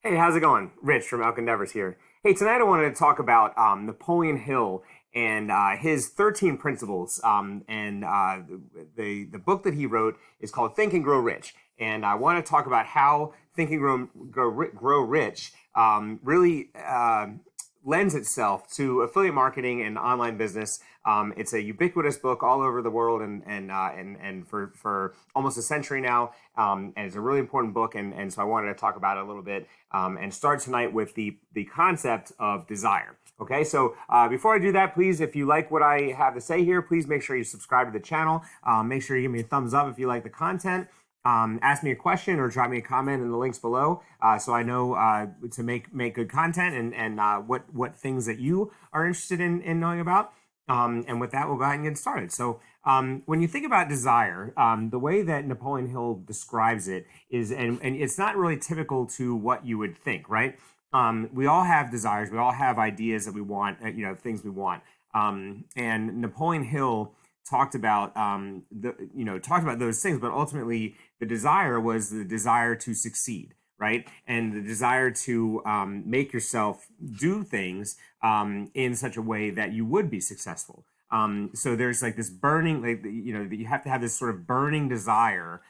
Hey, how's it going? Rich from Elk Endeavors here. Hey, tonight I wanted to talk about Napoleon Hill and his 13 principles. The book that he wrote is called Think and Grow Rich. And I want to talk about how Think and Grow Rich really lends itself to affiliate marketing and online business. It's a ubiquitous book all over the world and for almost a century now. And it's a really important book. And so I wanted to talk about it a little bit and start tonight with the concept of desire. Okay, so before I do that, please, if you like what I have to say here, please make sure you subscribe to the channel. Make sure you give me a thumbs up if you like the content. Ask me a question or drop me a comment in the links below, so I know to make good content and what things that you are interested in knowing about. And with that, we'll go ahead and get started. So when you think about desire, the way that Napoleon Hill describes it is, and it's not really typical to what you would think, right? We all have desires. We all have ideas that we want, things we want. And Napoleon Hill talked about talked about those things, but ultimately the desire was the desire to succeed, right? And the desire to make yourself do things in such a way that you would be successful. So there's like this burning, you have to have this sort of burning desire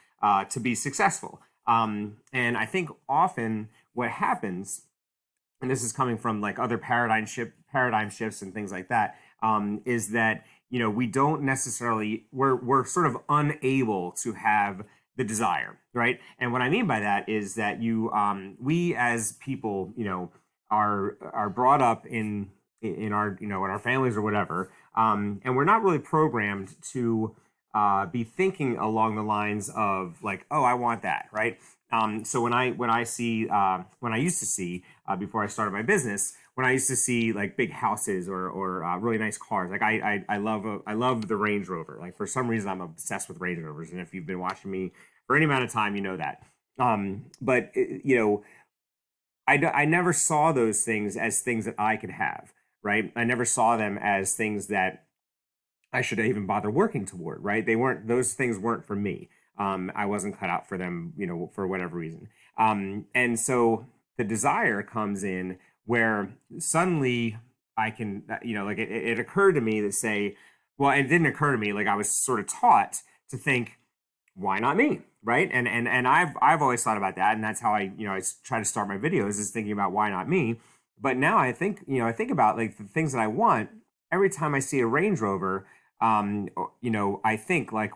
to be successful. And I think often what happens, and this is coming from like other paradigm shifts and things like that, is that we don't necessarily, we're sort of unable to have the desire, right? And what I mean by that is that we as people, are brought up in our, in our families or whatever, and we're not really programmed to be thinking along the lines of like, oh, I want that, right? So when I see when I used to see before I started my business, when I used to see like big houses or really nice cars, like I love the Range Rover. Like for some reason I'm obsessed with Range Rovers, and if you've been watching me for any amount of time, you know that. But I never saw those things as things that I could have, right? I never saw them as things that I should even bother working toward, right? Those things weren't for me. I wasn't cut out for them, for whatever reason. And so the desire comes in where suddenly I can, like it occurred to me to say, well, it didn't occur to me, like I was sort of taught to think, why not me? Right. And I've always thought about that. And that's how I try to start my videos, is thinking about why not me. But now I think, I think about like the things that I want every time I see a Range Rover. I think like,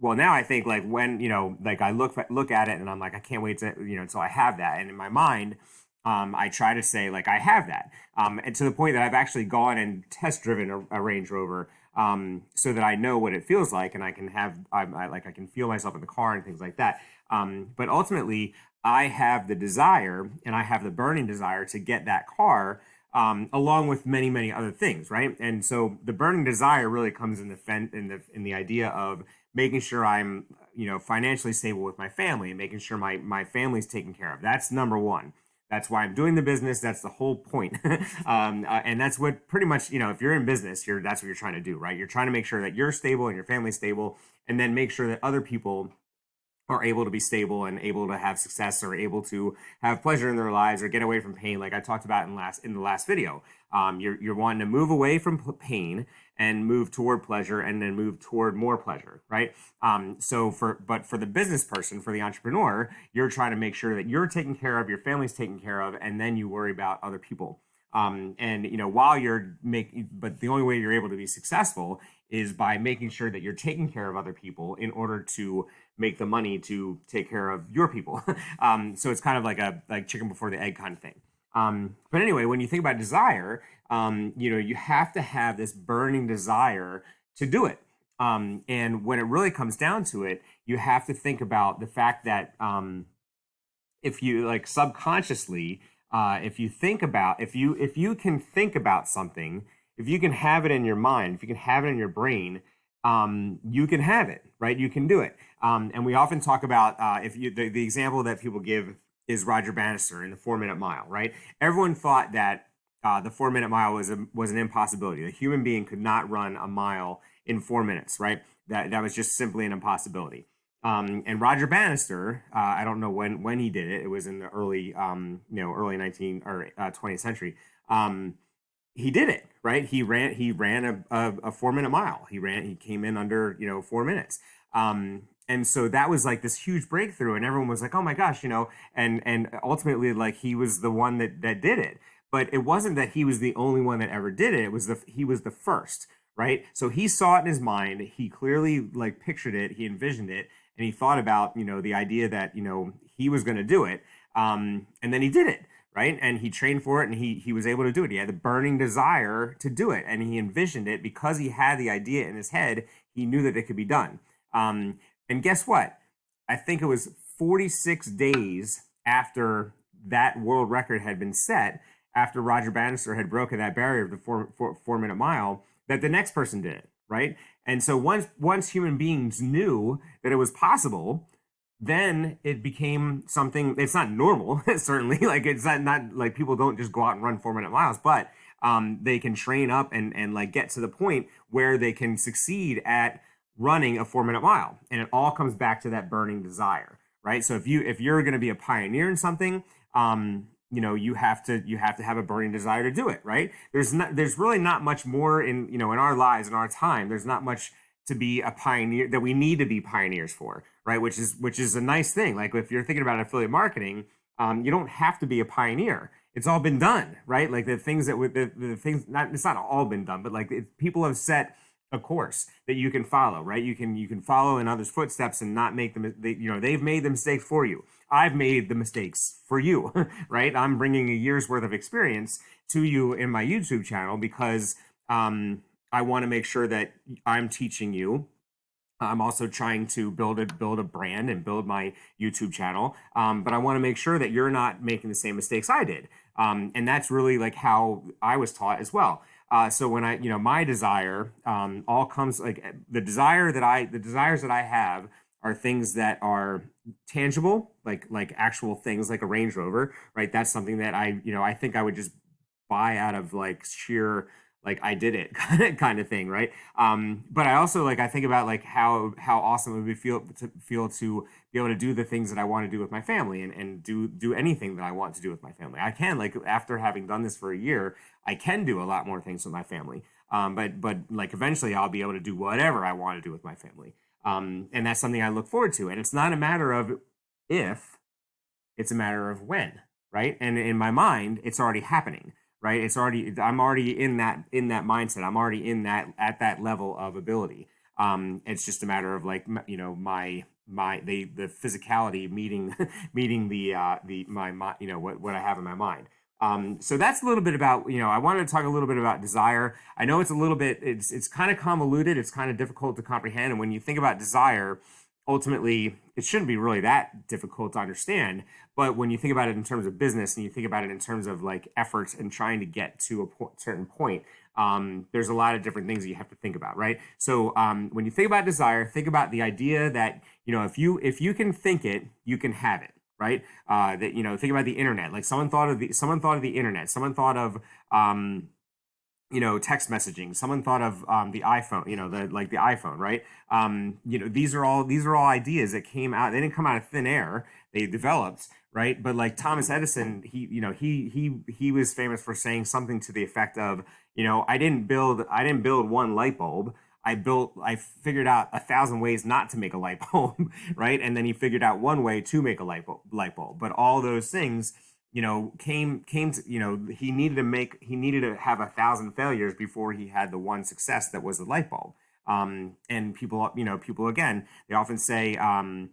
well, now I think like when, like I look at it and I'm like, I can't wait to, until I have that. And in my mind, I try to say like I have that, and to the point that I've actually gone and test driven a Range Rover, so that I know what it feels like, and I can I can feel myself in the car and things like that. But ultimately, I have the desire and I have the burning desire to get that car, along with many other things, right? And so the burning desire really comes in the idea of making sure I'm financially stable with my family and making sure my family's taken care of. That's number one. That's why I'm doing the business. That's the whole point. And that's what pretty much, if you're in business, that's what you're trying to do, right? You're trying to make sure that you're stable and your family's stable, and then make sure that other people are able to be stable and able to have success, or able to have pleasure in their lives, or get away from pain, like I talked about in the last video. You're wanting to move away from pain and move toward pleasure, and then move toward more pleasure, right? But for the business person, for the entrepreneur, you're trying to make sure that you're taken care of, your family's taken care of, and then you worry about other people. While but the only way you're able to be successful is by making sure that you're taking care of other people in order to make the money to take care of your people. So it's kind of like like chicken before the egg kind of thing. But anyway, when you think about desire, you have to have this burning desire to do it. And when it really comes down to it, you have to think about the fact that if you like subconsciously, if you can think about something, if you can have it in your mind, if you can have it in your brain, you can have it, right? You can do it. And we often talk about the example that people give is Roger Bannister in the 4 Minute Mile, right? Everyone thought that the 4 Minute Mile was an impossibility. A human being could not run a mile in 4 minutes, right? That was just simply an impossibility. And Roger Bannister, I don't know when he did it. It was in the early, early 19 or 20th century. Um, he did it, right. He ran a 4 minute mile. He came in under 4 minutes. And so that was like this huge breakthrough, and everyone was like, oh my gosh, and ultimately, like, he was the one that did it. But it wasn't that he was the only one that ever did it. He was the first, right? So he saw it in his mind. He clearly like pictured it. He envisioned it, and he thought about the idea that he was going to do it. And then he did it, right? And he trained for it, and he was able to do it. He had the burning desire to do it, and he envisioned it because he had the idea in his head. He knew that it could be done. And guess what? I think it was 46 days after that world record had been set, after Roger Bannister had broken that barrier of the 4 minute mile, that the next person did it, right? And so once human beings knew that it was possible, then it became something. It's not normal, certainly. Like, it's not like people don't just go out and run 4 minute miles, but they can train up and like get to the point where they can succeed at running a 4 minute mile. And it all comes back to that burning desire, right? So if you're going to be a pioneer in something, you have to have a burning desire to do it, right? There's really not much more in our lives, in our time. There's not much to be a pioneer that we need to be pioneers for, right? Which is a nice thing. Like, if you're thinking about affiliate marketing, you don't have to be a pioneer. It's all been done, right? Like, the things that the things, not it's not all been done, but like, people have set a course that you can follow, right? You can follow in others' footsteps and not make them. They've made the mistakes for you. I've made the mistakes for you, right? I'm bringing a year's worth of experience to you in my YouTube channel because I want to make sure that I'm teaching you. I'm also trying to build a brand and build my YouTube channel, but I want to make sure that you're not making the same mistakes I did, and that's really like how I was taught as well. So when my desire all comes, like, the desires that I have are things that are tangible, like actual things, like a Range Rover, right? That's something that I think I would just buy out of like sheer, like, I did it kind of thing, right? But I also, like, I think about like how awesome it would feel to be able to do the things that I want to do with my family, and do anything that I want to do with my family. I can, like, after having done this for a year, I can do a lot more things with my family. But like, eventually I'll be able to do whatever I want to do with my family. And that's something I look forward to. And it's not a matter of if, it's a matter of when, right? And in my mind, it's already happening, right? I'm already in that mindset. I'm already at that level of ability. It's just a matter of, like, the physicality meeting meeting my what I have in my mind. So that's a little bit about, I wanted to talk a little bit about desire. I know it's kind of convoluted. It's kind of difficult to comprehend. And when you think about desire, ultimately, it shouldn't be really that difficult to understand. But when you think about it in terms of business, and you think about it in terms of like efforts and trying to get to a certain point, there's a lot of different things that you have to think about, right? So when you think about desire, think about the idea that, if you can think it, you can have it, right? That, think about the internet. Like, someone thought of the internet. Someone thought of text messaging. Someone thought of the iPhone, the iPhone, right? These are all ideas that came out. They didn't come out of thin air. They developed, right? But like Thomas Edison, he was famous for saying something to the effect of, I didn't build one light bulb. I figured out 1,000 ways not to make a light bulb, right? And then he figured out one way to make a light bulb. But all those things, came to, he needed to have 1,000 failures before he had the one success that was the light bulb. And people again, they often say, when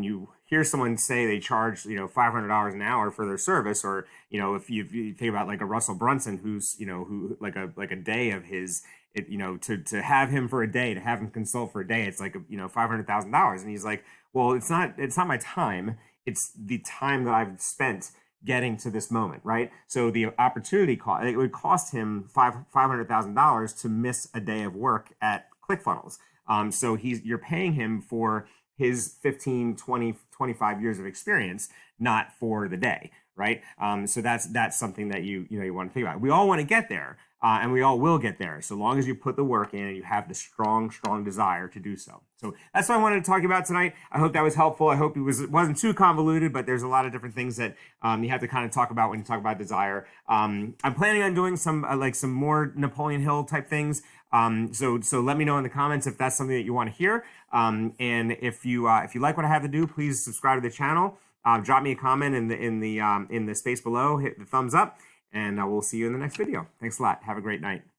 you hear someone say they charge, $500 an hour for their service, or, if you think about like a Russell Brunson, who's, who like a day of his, to have him for a day, to have him consult for a day, it's like, $500,000. And he's like, well, it's not my time. It's the time that I've spent getting to this moment, right? So the opportunity cost, it would cost him $500,000 to miss a day of work at ClickFunnels. So you're paying him for his 15, 20, 25 years of experience, not for the day, right? So that's something that you want to think about. We all want to get there. and we all will get there, so long as you put the work in and you have the strong desire to do so. So that's what I wanted to talk about tonight. I hope that was helpful. I hope it wasn't too convoluted, but there's a lot of different things that you have to kind of talk about when you talk about desire. I'm planning on doing some some more Napoleon Hill type things. So let me know in the comments if that's something that you want to hear. And if you like what I have to do, please subscribe to the channel. Drop me a comment in the space below. Hit the thumbs up, and we'll see you in the next video. Thanks a lot. Have a great night.